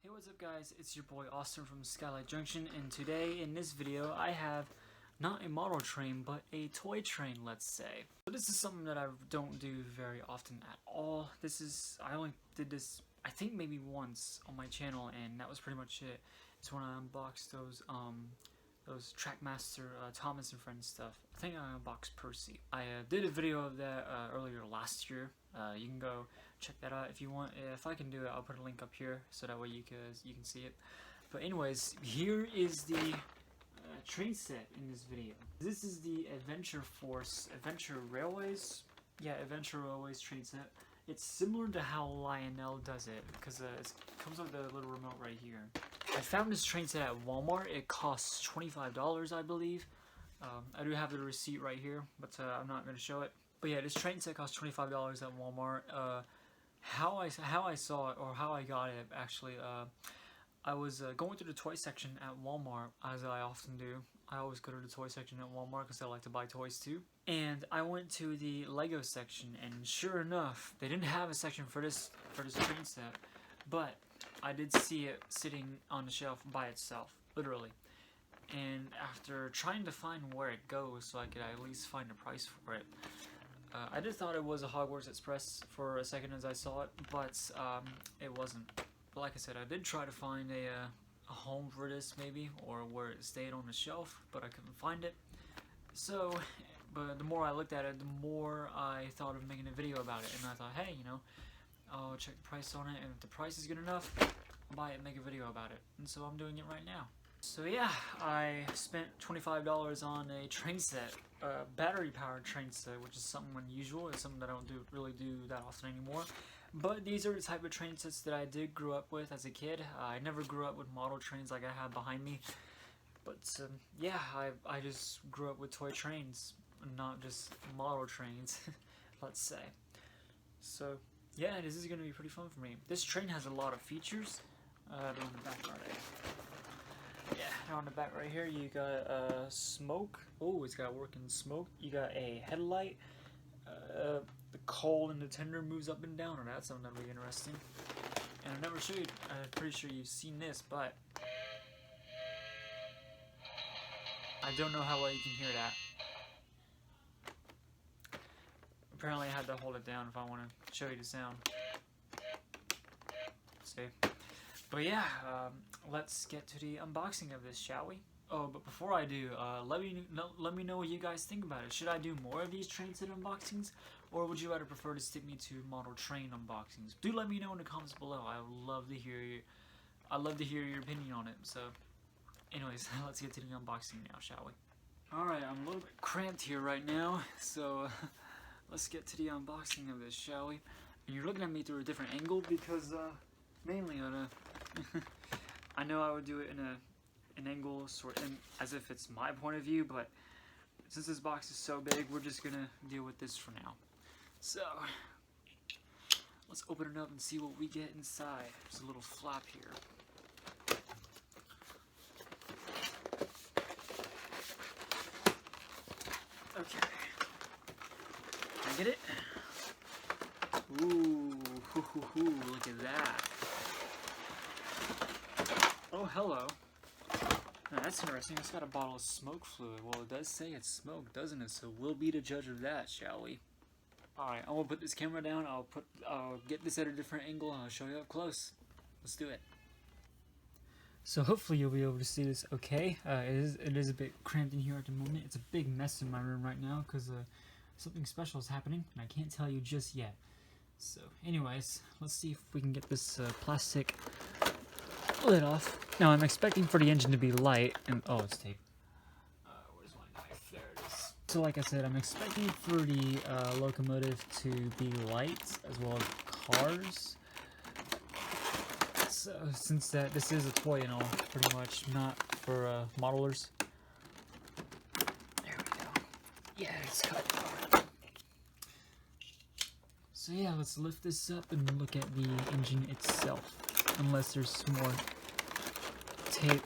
Hey, what's up guys, it's your boy Austin from Skylight Junction, and today in this video I have not a model train but a toy train, let's say. So this is something that I don't do very often at all. I only did this I think maybe once on my channel, and that was pretty much it. It's when I unboxed those Trackmaster Thomas and Friends stuff. I think I unboxed Percy. I did a video of that earlier last year. You can go check that out if you want. If I can do it, I'll put a link up here so that way you can see it. But anyways, here is the train set in this video. This is the Adventure Railways train set. It's similar to how Lionel does it, because it comes with a little remote right here. I found this train set at Walmart. It costs $25, I believe. I do have the receipt right here, but I'm not going to show it. But yeah, this train set costs $25 at Walmart. How I saw it, or how I got it, actually, I was going through the toy section at Walmart, as I often do. I always go to the toy section at Walmart because I like to buy toys too. And I went to the Lego section, and sure enough, they didn't have a section for this train set, but I did see it sitting on the shelf by itself, literally. And after trying to find where it goes so I could at least find a price for it, I just thought it was a Hogwarts Express for a second as I saw it, but it wasn't. But like I said, I did try to find a home for this maybe, or where it stayed on the shelf, but I couldn't find it. So, but the more I looked at it, the more I thought of making a video about it, and I thought, hey, I'll check the price on it, and if the price is good enough, I'll buy it and make a video about it. And so I'm doing it right now. So yeah, I spent $25 on a train set, a battery-powered train set, which is something unusual. It's something that I don't really do that often anymore. But these are the type of train sets that I did grow up with as a kid. I never grew up with model trains like I have behind me. But yeah, I just grew up with toy trains, not just model trains, let's say. So yeah, this is going to be pretty fun for me. This train has a lot of features. On the back right here. Yeah, on the back right here you got smoke. Oh, it's got working smoke. You got a headlight. The coal in the tender moves up and down, and that's something that'll be interesting. And I've never showed you, I'm pretty sure you've seen this, but I don't know how well you can hear that. Apparently I had to hold it down if I want to show you the sound. See? But yeah, let's get to the unboxing of this, shall we? Oh, but before I do, let me know what you guys think about it. Should I do more of these train set unboxings, or would you rather prefer to stick me to model train unboxings? Do let me know in the comments below. I would love to hear your opinion on it. So, anyways, let's get to the unboxing now, shall we? All right, I'm a little bit cramped here right now, so let's get to the unboxing of this, shall we? And you're looking at me through a different angle because mainly on a I know I would do it in an angle as if it's my point of view, but since this box is so big, we're just gonna deal with this for now. So let's open it up and see what we get inside. There's a little flap here. Okay, can I get it? Ooh, look at that. Oh, hello. Now, that's interesting. It's got a bottle of smoke fluid. Well, it does say it's smoke, doesn't it? So we'll be the judge of that, shall we? Alright, I'm gonna put this camera down. I'll get this at a different angle, and I'll show you up close. Let's do it. So hopefully you'll be able to see this okay. It is a bit cramped in here at the moment. It's a big mess in my room right now because something special is happening, and I can't tell you just yet. So anyways, let's see if we can get this plastic lid off. Now I'm expecting for the engine to be light, and oh, it's tape. Where's my knife? There it is. So like I said, I'm expecting for the locomotive to be light as well as cars. So since this is a toy and all, pretty much not for modelers. There we go. Yeah, it's cut. So yeah, let's lift this up and look at the engine itself. Unless there's some more tape.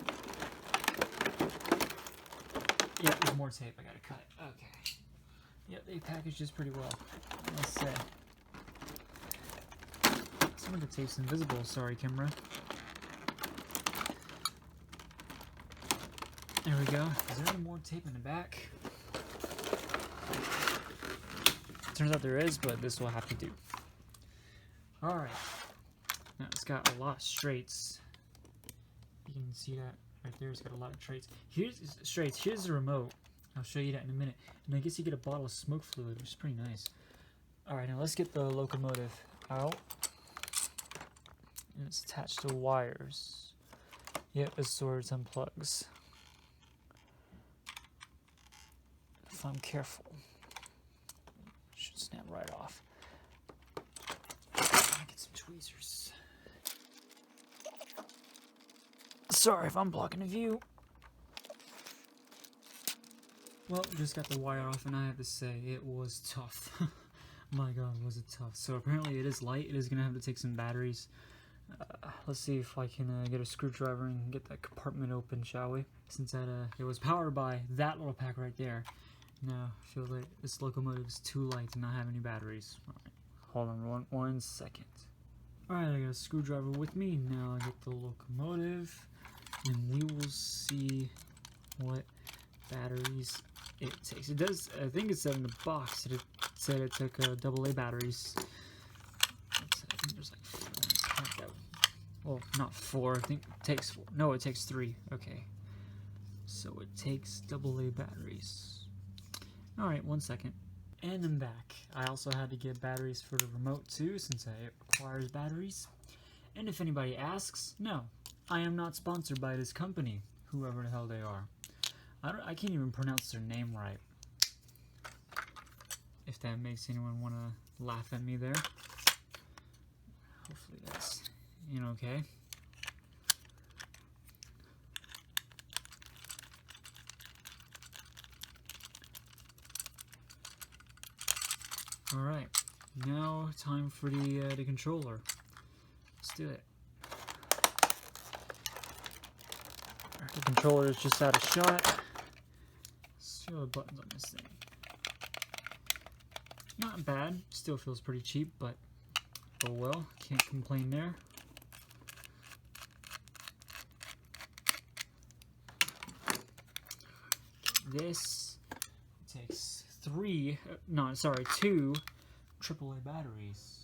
Yeah, there's more tape I gotta cut. Okay. Yep, they packaged this pretty well, I must say. Some of the tape's invisible, sorry camera. There we go. Is there any more tape in the back? Turns out there is, but this will have to do. Alright. Now it's got a lot of straights. You can see that right there. It's got a lot of straights. Here's the remote. I'll show you that in a minute. And I guess you get a bottle of smoke fluid, which is pretty nice. Alright, now let's get the locomotive out. And it's attached to wires. Yep, it's swords and plugs. If I'm careful, it should snap right off. Get some tweezers. Sorry if I'm blocking the view. Well, just got the wire off, and I have to say, it was tough. My god, was it tough. So apparently it is light. It is going to have to take some batteries. Let's see if I can get a screwdriver and get that compartment open, shall we? Since that it was powered by that little pack right there. Now, I feel like this locomotive is too light to not have any batteries. Alright, hold on one second. Alright, I got a screwdriver with me. Now I get the locomotive, and we will see what batteries it takes. It does, I think it said in the box that it said it took AA batteries. I think there's like 4. Well, not 4. I think it takes 4. No, it takes 3. Okay. So it takes AA batteries. Alright, 1 second. And I'm back. I also had to get batteries for the remote too, since it requires batteries. And if anybody asks, no, I am not sponsored by this company, whoever the hell they are. I can't even pronounce their name right. If that makes anyone want to laugh at me there. Hopefully that's, okay. Alright, now time for the controller. Let's do it. The controller is just out of shot. Let's see all the buttons on this thing. Not bad, still feels pretty cheap, but oh well, can't complain there. This takes 2 AAA batteries.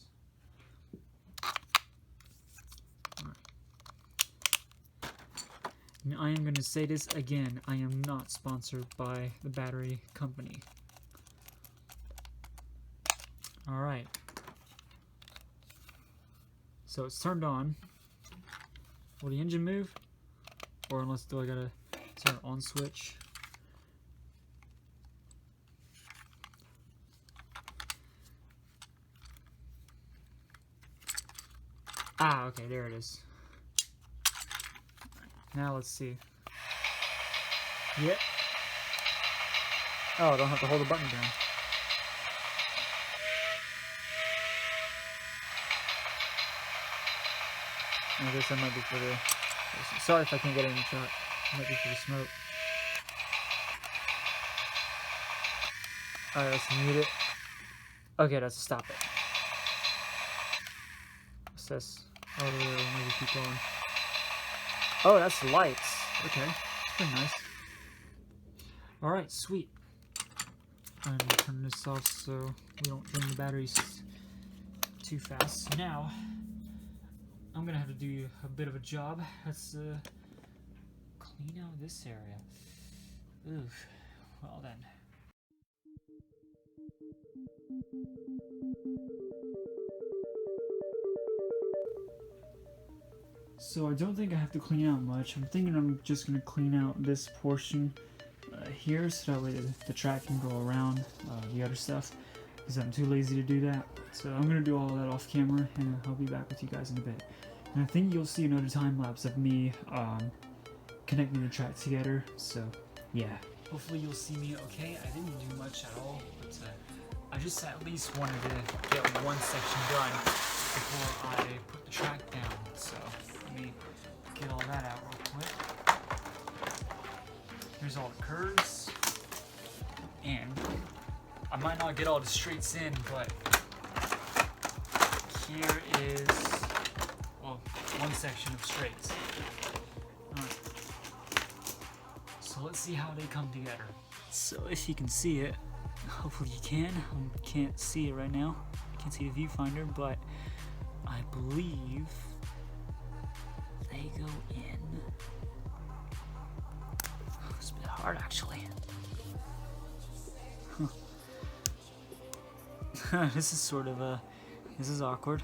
Now, I am going to say this again, I am not sponsored by the battery company. Alright. So it's turned on. Will the engine move? Or unless do I gotta turn it on switch? Ah, okay, there it is. Now let's see. Yep. Oh, I don't have to hold the button down. I guess that might be for the... Sorry if I can't get any shot. It might be for the smoke. Alright, let's mute it. Okay, that's a stop it. What's this? Oh, maybe keep going. Oh, that's lights. Okay, pretty nice. Alright, sweet. I'm gonna turn this off so we don't drain the batteries too fast. Now, I'm gonna have to do a bit of a job. Let's clean out this area. Oof. Well then. So I don't think I have to clean out much. I'm thinking I'm just gonna clean out this portion here, so that way the track can go around the other stuff, because I'm too lazy to do that. So I'm gonna do all of that off camera, and I'll be back with you guys in a bit. And I think you'll see another time lapse of me connecting the track together. So yeah, hopefully you'll see me okay. I didn't do much at all, but I just at least wanted to get one section done before I put the track down. So let me get all that out real quick. Here's all the curves, and I might not get all the straights in, but here is, well, one section of straights. Alright. So let's see how they come together. So if you can see it, hopefully you can. I can't see it right now. I can't see the viewfinder, but I believe they go in. It's a bit hard actually. This is sort of this is awkward.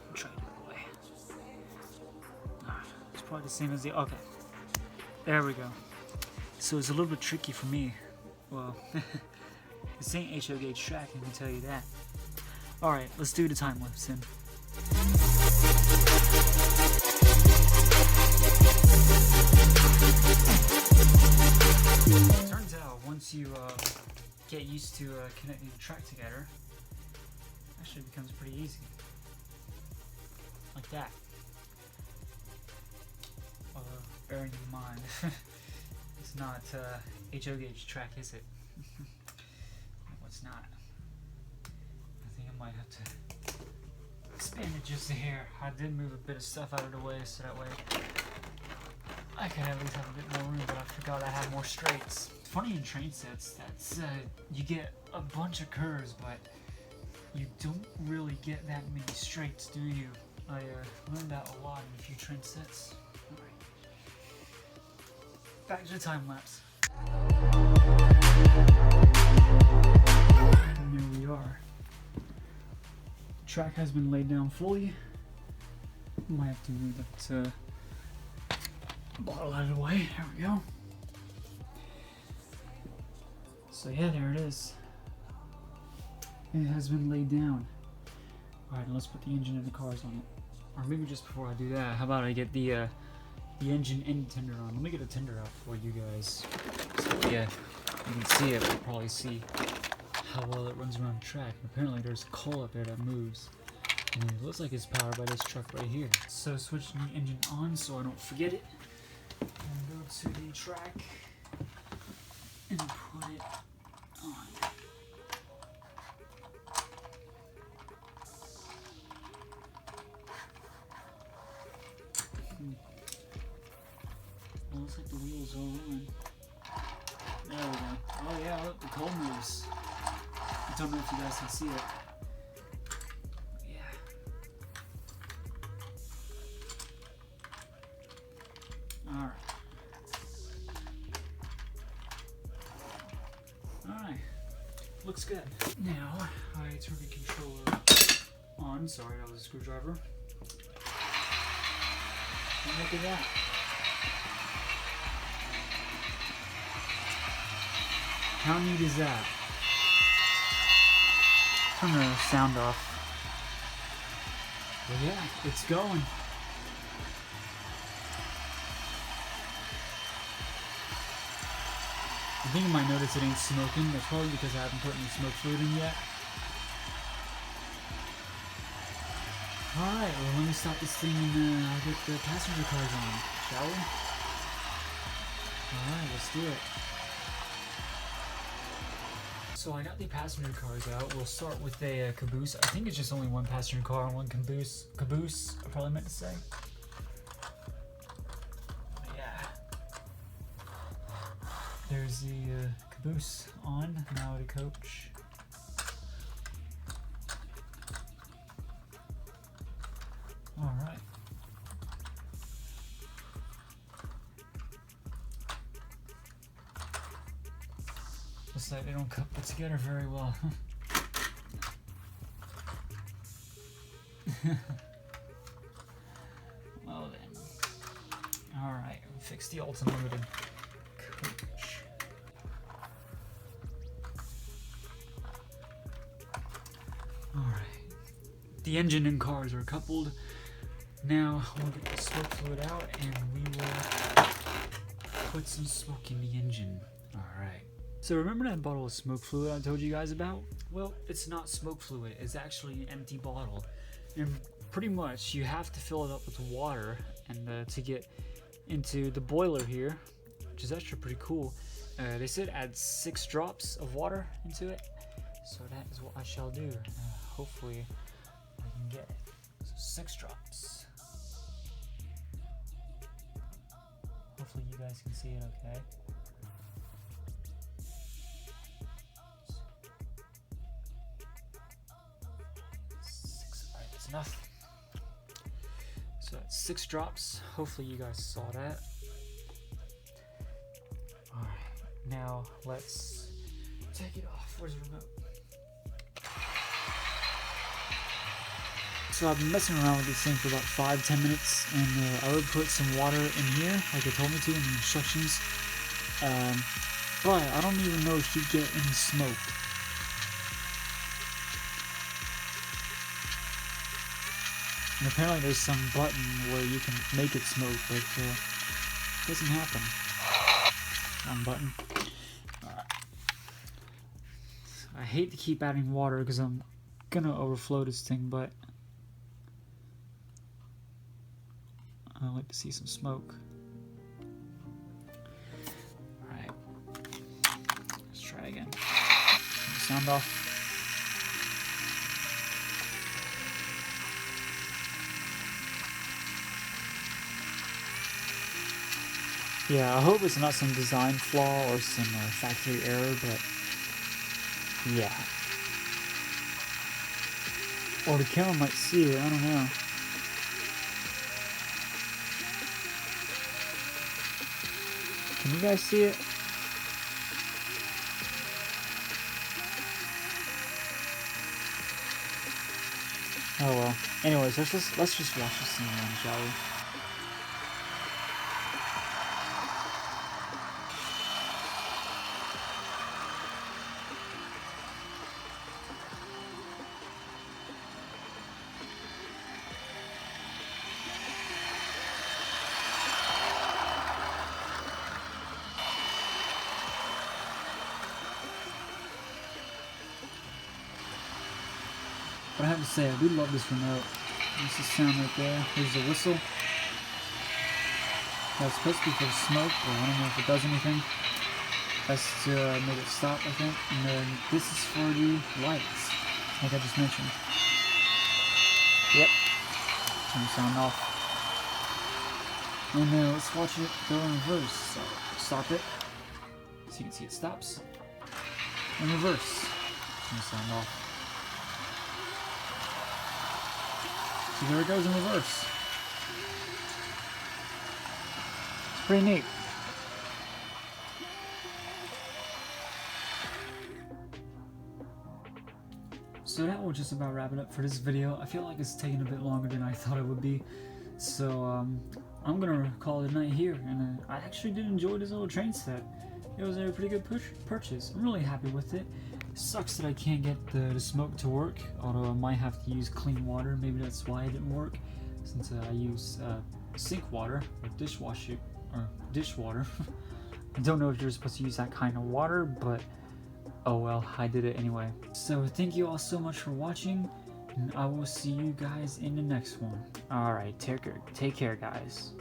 I'm trying to do it away. It's probably the same as the, okay. There we go. So it's a little bit tricky for me. Well, this ain't HO gauge track, I can tell you that. Alright, let's do the time lapse then. Turns out once you get used to connecting the track together, it actually becomes pretty easy. Like that. Bearing in mind, it's not HO gauge track, is it? No, it's not. I think I might have to expand it just a hair. I did move a bit of stuff out of the way so that way I can at least have a bit more room, but I forgot I had more straights. It's funny in train sets that you get a bunch of curves, but you don't really get that many straights, do you? I learned that a lot in a few train sets. Alright. Back to the time lapse. And there we are. The track has been laid down fully. Might have to move that bottle out of the way. There we go. So yeah, there it is. It has been laid down. Alright, let's put the engine and the cars on it. Or maybe just before I do that, how about I get the engine and tender on. Let me get a tender out for you guys. So yeah, you can see it. We'll probably see how well it runs around the track. Apparently there's coal up there that moves. And it looks like it's powered by this truck right here. So switching the engine on so I don't forget it. And go to the track and put it on. Well, looks like the wheels are on. There we go. Oh yeah, look, the coal moves. I don't know if you guys can see it. Yeah. Alright. Alright. Looks good. Now, I turn the controller on. Sorry, that was a screwdriver. And look at that. How neat is that? Turn the sound off. But yeah, it's going. I think you might notice it ain't smoking. That's probably because I haven't put any smoke fluid in yet. Alright, well let me stop this thing and I'll get the passenger cars on, shall we? Alright, let's do it. So I got the passenger cars out. We'll start with a caboose. I think it's just only one passenger car and one caboose. Caboose, I probably meant to say. Yeah. There's the caboose on, now the coach. Alright. Looks like they don't couple together very well. Well then. Alright, fix the alternating coach. Alright. The engine and cars are coupled. Now we'll get the smoke fluid out and we will put some smoke in the engine. Alright. So remember that bottle of smoke fluid I told you guys about? Well, it's not smoke fluid, it's actually an empty bottle. And pretty much you have to fill it up with water and to get into the boiler here, which is actually pretty cool. They said add 6 drops of water into it. So that is what I shall do. Hopefully I can get it. So 6 drops. Hopefully you guys can see it okay. nothing. So that's 6 drops. Hopefully you guys saw that. Alright, now let's take it off. Where's the remote? So I've been messing around with this thing for about 5-10 minutes, and I would put some water in here, like they told me to in the instructions. But I don't even know if you get any smoke. And apparently there's some button where you can make it smoke, but it doesn't happen. Wrong button. Alright. I hate to keep adding water because I'm gonna overflow this thing, but I like to see some smoke. Alright. Let's try again. Turn the sound off. Yeah, I hope it's not some design flaw or some factory error, but yeah. Or the camera might see it, I don't know. Can you guys see it? Oh well. Anyways, let's just watch this thing run, shall we? But I have to say, I do love this remote. There's the sound right there. There's the whistle. That's supposed to be for the smoke, but I don't know if it does anything. That's to make it stop, I think. And then this is for the lights, like I just mentioned. Yep. Turn the sound off. And now let's watch it go in reverse. So stop it. So you can see it stops. In reverse. Turn the sound off. So there it goes in reverse. It's pretty neat. So that will just about wrap it up for this video. I feel like it's taking a bit longer than I thought it would be. So I'm gonna call it a night here. And I actually did enjoy this little train set. It was a pretty good purchase. I'm really happy with it. Sucks that I can't get the smoke to work, although I might have to use clean water. Maybe that's why it didn't work, since I use sink water or dishwater. I don't know if you're supposed to use that kind of water, but oh well, I did it anyway. So thank you all so much for watching, and I will see you guys in the next one. Alright, take care guys.